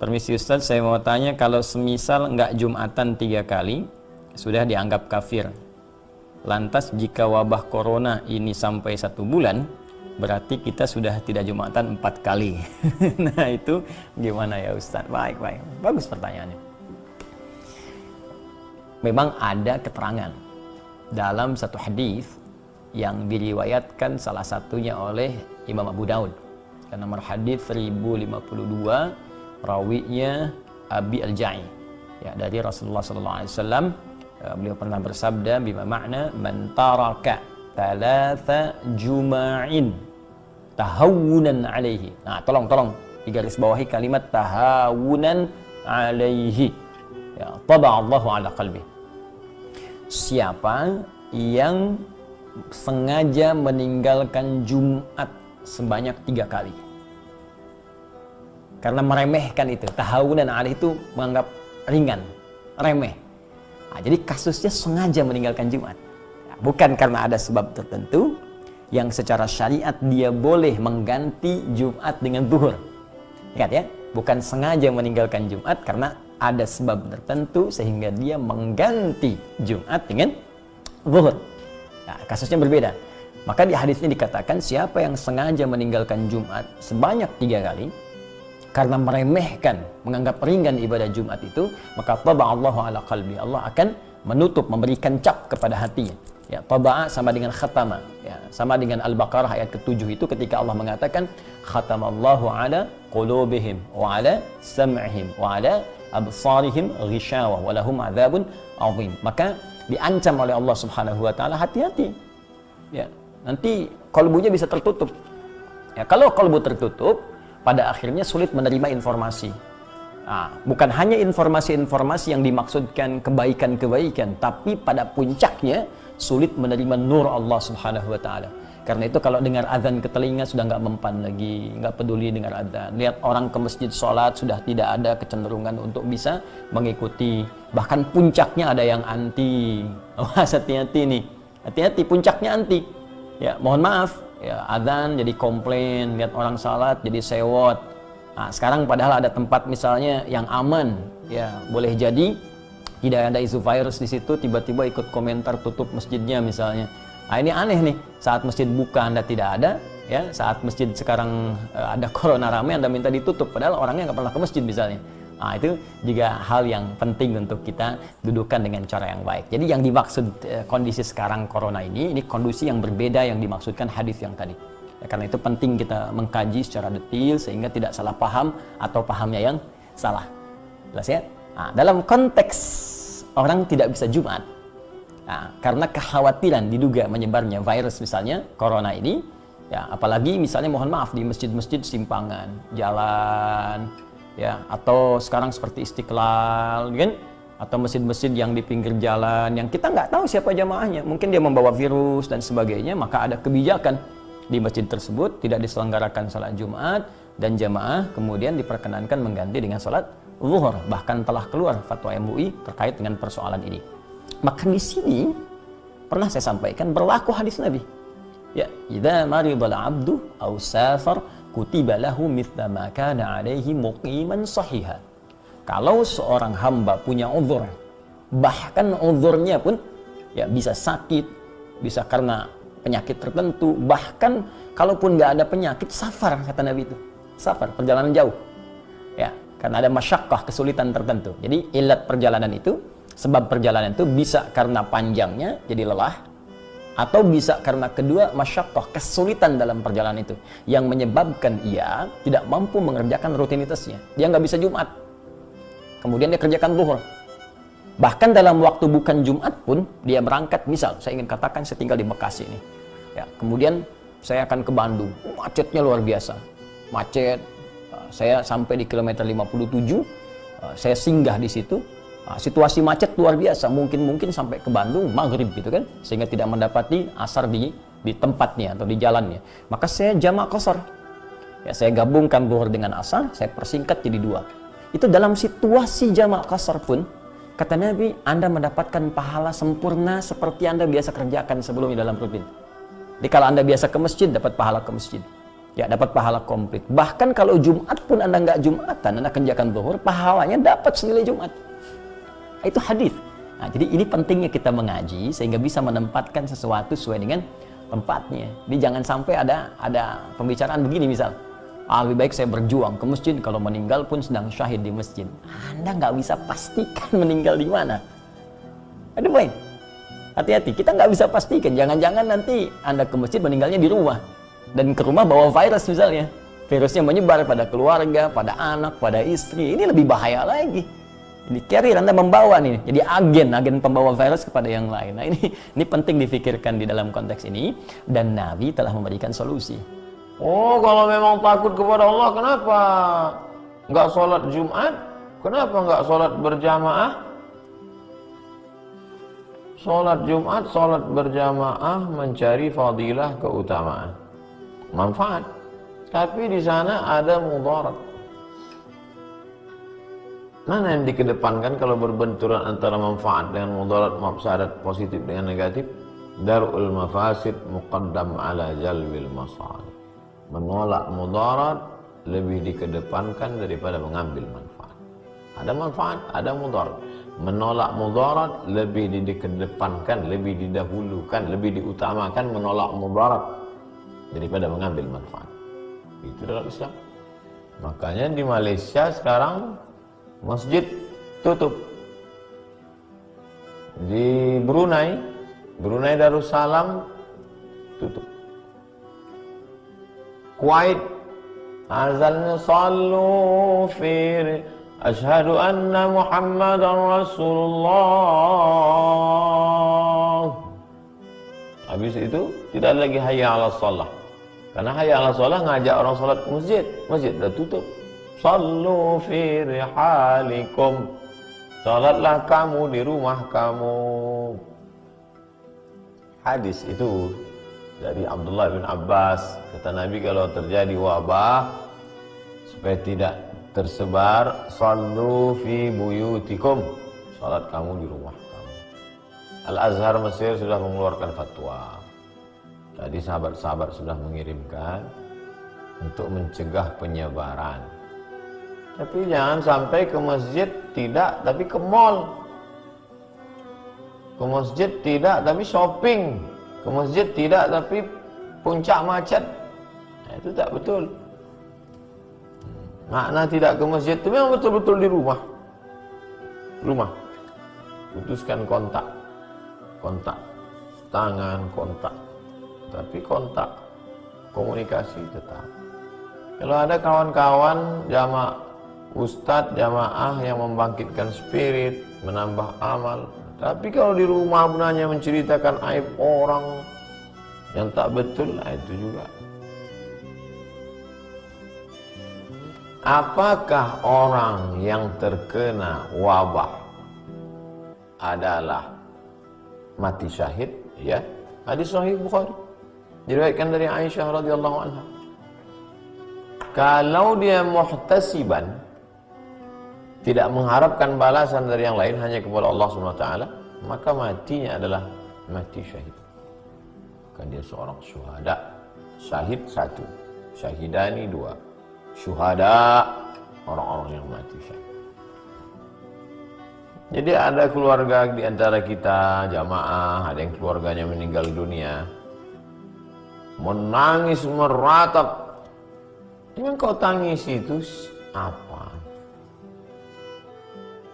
Permisi Ustaz, saya mau tanya, kalau semisal nggak Jumatan 3 kali, sudah dianggap kafir. Lantas jika wabah corona ini sampai 1 bulan, berarti kita sudah tidak Jumatan 4 kali. Nah itu gimana ya Ustaz? Baik. Bagus pertanyaannya. Memang ada keterangan dalam satu hadis yang diriwayatkan salah satunya oleh Imam Abu Daud. Nomor hadis 1052, rawinya Abi Al-Ja'i, ya, dari Rasulullah sallallahu alaihi wasallam. Beliau pernah bersabda, bima makna man taraka thalatha juma'in tahawunan alaihi. Nah, tolong digaris bawahi kalimat tahawunan alaihi. Ya, taba'allahu ala qalbi. Siapa yang sengaja meninggalkan Jumat sebanyak 3 kali karena meremehkan itu, tahawunan alaihi itu menganggap ringan, remeh. Nah, jadi kasusnya sengaja meninggalkan Jumat, bukan karena ada sebab tertentu yang secara syariat dia boleh mengganti Jumat dengan zuhur. Ingat ya, bukan sengaja meninggalkan Jumat karena ada sebab tertentu sehingga dia mengganti Jumat dengan zuhur. Nah, kasusnya berbeda. Maka di hadis ini dikatakan siapa yang sengaja meninggalkan Jumat sebanyak 3 kali karena meremehkan, menganggap ringan ibadah Jumat itu, maka taba'allahu ala qalbi. Allah akan menutup, memberikan cap kepada hatinya. Ya, taba'a sama dengan khatama. Ya, sama dengan Al-Baqarah ayat ke-7 itu ketika Allah mengatakan khatamallahu ala qulubihim wa ala sam'ihim wa ala absarihim ghishawa wa lahum adzabun adzim. Maka diancam oleh Allah Subhanahu wa taala, hati-hati. Ya, nanti kalbunya bisa tertutup. Ya, kalau kalbu tertutup, pada akhirnya sulit menerima informasi. Nah, bukan hanya informasi-informasi yang dimaksudkan kebaikan-kebaikan, tapi pada puncaknya sulit menerima nur Allah Subhanahu wa taala. Karena itu kalau dengar azan ke telinga sudah nggak mempan lagi, nggak peduli dengar azan. Lihat orang ke masjid sholat sudah tidak ada kecenderungan untuk bisa mengikuti. Bahkan puncaknya ada yang anti. Awas, hati-hati nih. Hati-hati, puncaknya anti. Ya, mohon maaf. Ya, azan jadi komplain, lihat orang salat jadi sewot. Nah, sekarang padahal ada tempat misalnya yang aman, ya boleh jadi tidak ada isu virus di situ, tiba-tiba ikut komentar tutup masjidnya misalnya. Nah, ini aneh nih, saat masjid buka Anda tidak ada, ya saat masjid sekarang ada corona ramai Anda minta ditutup, padahal orangnya nggak pernah ke masjid misalnya. Nah, itu juga hal yang penting untuk kita dudukkan dengan cara yang baik. Jadi yang dimaksud kondisi sekarang corona ini kondisi yang berbeda yang dimaksudkan hadis yang tadi. Ya, karena itu penting kita mengkaji secara detail sehingga tidak salah paham atau pahamnya yang salah. Jelas ya? Nah, dalam konteks orang tidak bisa Jumat, nah, karena kekhawatiran diduga menyebarnya virus misalnya corona ini, ya apalagi misalnya mohon maaf di masjid-masjid simpangan, jalan, ya atau sekarang seperti Istiqlal kan, atau masjid-masjid yang di pinggir jalan yang kita nggak tahu siapa jamaahnya, mungkin dia membawa virus dan sebagainya, maka ada kebijakan di masjid tersebut tidak diselenggarakan salat Jumat dan jamaah kemudian diperkenankan mengganti dengan salat zuhur. Bahkan telah keluar fatwa MUI terkait dengan persoalan ini. Maka di sini pernah saya sampaikan berlaku hadis Nabi, ya idza maridal abdu aw safar kutiba lahu mithla ma kana alaihi muqiman sahiha. Kalau seorang hamba punya uzur, bahkan uzurnya pun ya bisa sakit, bisa karena penyakit tertentu, bahkan kalaupun nggak ada penyakit, safar kata Nabi itu, safar perjalanan jauh, ya karena ada masyakkah, kesulitan tertentu. Jadi ilat perjalanan itu, sebab perjalanan itu bisa karena panjangnya jadi lelah, atau bisa karena kedua masyakkah, kesulitan dalam perjalanan itu yang menyebabkan ia tidak mampu mengerjakan rutinitasnya. Dia nggak bisa Jumat, kemudian dia kerjakan zuhur. Bahkan dalam waktu bukan Jumat pun dia berangkat, misal saya ingin katakan saya tinggal di Bekasi ini, ya kemudian saya akan ke Bandung, macetnya luar biasa, macet. Saya sampai di kilometer 57, saya singgah di situ. Nah, situasi macet luar biasa, mungkin sampai ke Bandung maghrib gitu kan, sehingga tidak mendapati asar di tempatnya atau di jalannya. Maka saya jamak qashar. Ya, saya gabungkan zuhur dengan asar, saya persingkat jadi 2. Itu dalam situasi jamak qashar pun kata Nabi, Anda mendapatkan pahala sempurna seperti Anda biasa kerjakan sebelumnya dalam rutin. Jadi kalau Anda biasa ke masjid dapat pahala ke masjid. ya dapat pahala komplit. Bahkan kalau Jumat pun Anda nggak Jumatan, Anda kerjakan zuhur, pahalanya dapat senilai Jumat. Itu hadis. Nah, jadi ini pentingnya kita mengaji sehingga bisa menempatkan sesuatu sesuai dengan tempatnya. Jadi jangan sampai ada pembicaraan begini misal, lebih baik saya berjuang ke masjid kalau meninggal pun sedang syahid di masjid. Anda nggak bisa pastikan meninggal di mana. Ada poin. Hati-hati, kita nggak bisa pastikan. Jangan-jangan nanti Anda ke masjid meninggalnya di rumah. Dan ke rumah bawa virus misalnya. Virusnya menyebar pada keluarga, pada anak, pada istri. Ini lebih bahaya lagi. Ini carrier, Anda membawa nih. Jadi agen pembawa virus kepada yang lain. Nah ini penting difikirkan di dalam konteks ini. Dan Nabi telah memberikan solusi. Oh, kalau memang takut kepada Allah, kenapa nggak sholat Jumat? Kenapa nggak sholat berjamaah? Sholat Jumat, sholat berjamaah mencari fadilah, keutamaan, manfaat. Tapi di sana ada mudarat. Mana yang dikedepankan kalau berbenturan antara manfaat dengan mudarat, mafsadat positif dengan negatif? Darul mafasid muqaddam ala jalbil masalih. Menolak mudarat lebih dikedepankan daripada mengambil manfaat. Ada manfaat, ada mudarat. Menolak mudarat lebih dikedepankan, lebih didahulukan, lebih diutamakan menolak mudarat daripada mengambil manfaat. Itu dalam Islam. Makanya di Malaysia sekarang masjid tutup. Di Brunei Darussalam tutup. Kuwait azannya sallu fi asyhadu anna Muhammadan Rasulullah. Habis itu tidak lagi hayya 'alas shalah. Karena hayya 'alas shalah ngajak orang salat ke masjid. Masjid dah tutup. Sallu fi rihalikum. Salatlah kamu di rumah kamu. Hadis itu dari Abdullah bin Abbas. Kata Nabi, kalau terjadi wabah supaya tidak tersebar, sallu fi buyutikum. Salat kamu di rumah kamu. Al-Azhar Mesir sudah mengeluarkan fatwa. Jadi sahabat-sahabat sudah mengirimkan untuk mencegah penyebaran. Tapi jangan sampai ke masjid tidak, tapi ke mall. Ke masjid tidak, tapi shopping. Ke masjid tidak, tapi puncak macet. Nah, itu tak betul. Makna tidak ke masjid itu memang betul-betul di rumah. Rumah. Putuskan kontak. Kontak tangan, kontak. Tapi kontak komunikasi tetap. Kalau ada kawan-kawan jamaah, ustadz jamaah yang membangkitkan spirit, menambah amal. Tapi kalau di rumah benarnya menceritakan aib orang yang tak betul, itu juga. Apakah orang yang terkena wabah adalah mati syahid? Ya, hadis Sahih Bukhari diriwayatkan dari Aisyah radhiyallahu anha. Kalau dia muhtasiban, tidak mengharapkan balasan dari yang lain, hanya kepada Allah SWT, maka matinya adalah mati syahid. Maka dia seorang syuhada. Syahid satu, syahidani dua. Syuhada, orang-orang yang mati syahid. Jadi ada keluarga di antara kita, jamaah, ada yang keluarganya meninggal dunia, menangis meratap. Yang kau tangis itu apa?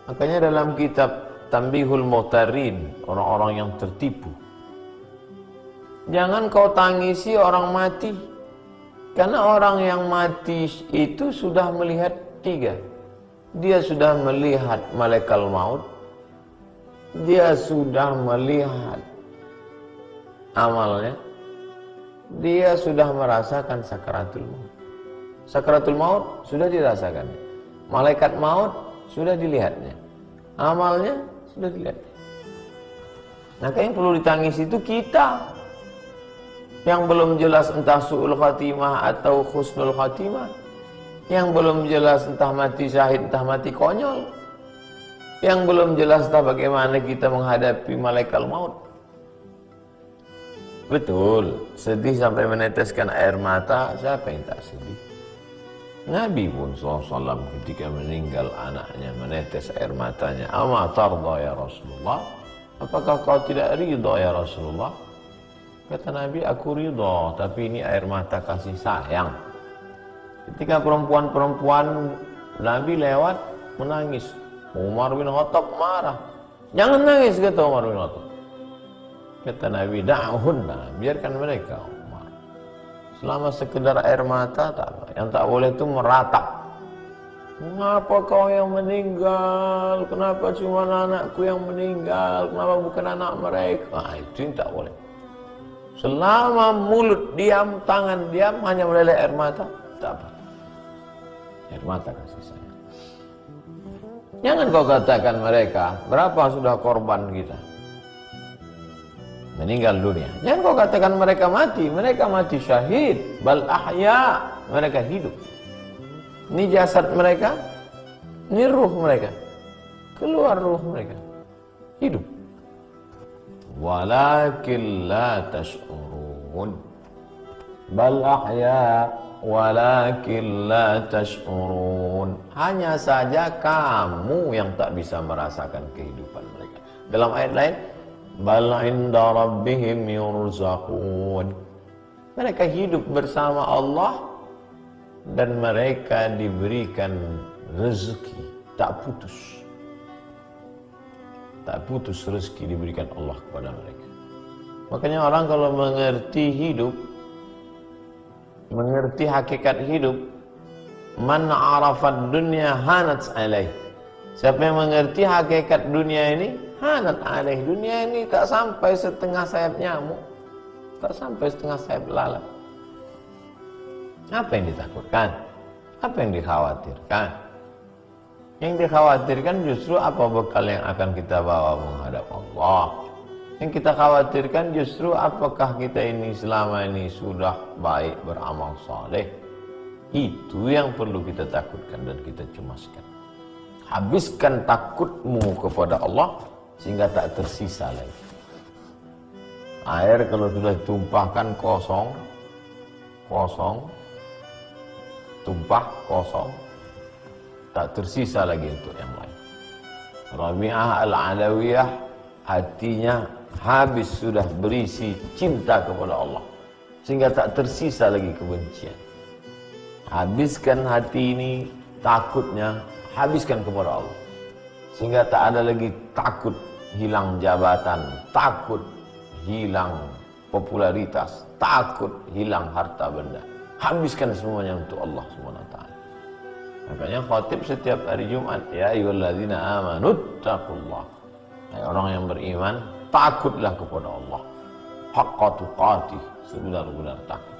Makanya dalam kitab Tanbihul Mu'tarin, orang-orang yang tertipu, jangan kau tangisi orang mati. Karena orang yang mati itu sudah melihat tiga. Dia sudah melihat malaikat maut. Dia sudah melihat amalnya. Dia sudah merasakan sakaratul maut. Sakaratul maut sudah dirasakan. Malaikat maut sudah dilihatnya. Amalnya sudah dilihat. Maka yang perlu ditangis itu kita yang belum jelas entah su'ul khatimah atau khusnul khatimah, yang belum jelas entah mati syahid entah mati konyol, yang belum jelas entah bagaimana kita menghadapi malaikat maut. Betul, sedih sampai meneteskan air mata, siapa yang tak sedih? Nabi pun SAW ketika meninggal anaknya menetes air matanya. Ama tarda ya Rasulullah? Apakah kau tidak ridha ya Rasulullah? Kata Nabi, aku ridha, tapi ini air mata kasih sayang. Ketika perempuan-perempuan Nabi lewat menangis, Umar bin Khattab marah. Jangan nangis, kata Umar bin Khattab. Kata Nabi, da'hunna, biarkan mereka. Selama sekedar air mata tak apa. Yang tak boleh itu meratap. Mengapa kau yang meninggal? Kenapa cuma anakku yang meninggal? Kenapa bukan anak mereka? Nah, itu yang tak boleh. Selama mulut diam, tangan diam, hanya meleleh air mata, tak apa. Air mata kasih sayang. Jangan kau katakan mereka, berapa sudah korban kita meninggal dunia. Jangan kau katakan mereka mati syahid, bal ahya, mereka hidup. Ini jasad mereka, ini ruh mereka, keluar ruh mereka, hidup. Walakin la tash'urun, bal ahya, walakin la tash'urun. Hanya saja kamu yang tak bisa merasakan kehidupan mereka. Dalam ayat lain, bal inda rabbihim yurzaqun. Mereka hidup bersama Allah dan mereka diberikan rezeki tak putus. Tak putus rezeki diberikan Allah kepada mereka. Makanya orang kalau mengerti hidup, mengerti hakikat hidup, man arafad dunya hanat alaih. Siapa yang mengerti hakikat dunia ini, hanat alaih, dunia ini tak sampai setengah sayap nyamuk, tak sampai setengah sayap lalat. Apa yang ditakutkan? Apa yang dikhawatirkan? Yang dikhawatirkan justru apa bekal yang akan kita bawa menghadap Allah. Yang kita khawatirkan justru apakah kita ini selama ini sudah baik beramal saleh. Itu yang perlu kita takutkan dan kita cemaskan. Habiskan takutmu kepada Allah sehingga tak tersisa lagi. Air kalau sudah ditumpahkan kosong, tumpah kosong, tak tersisa lagi untuk yang lain. Rabi'ah al-Alawiyah hatinya habis sudah berisi cinta kepada Allah sehingga tak tersisa lagi kebencian. Habiskan hati ini takutnya, habiskan kepada Allah sehingga tak ada lagi takut hilang jabatan, takut hilang popularitas, takut hilang harta benda. Habiskan semuanya untuk Allah SWT. Makanya khatib setiap hari Jumat, ya ayyuhalladzina amanu taqullah. Hai orang yang beriman, takutlah kepada Allah. Haqqa tuqatih, sebenar-benar takut.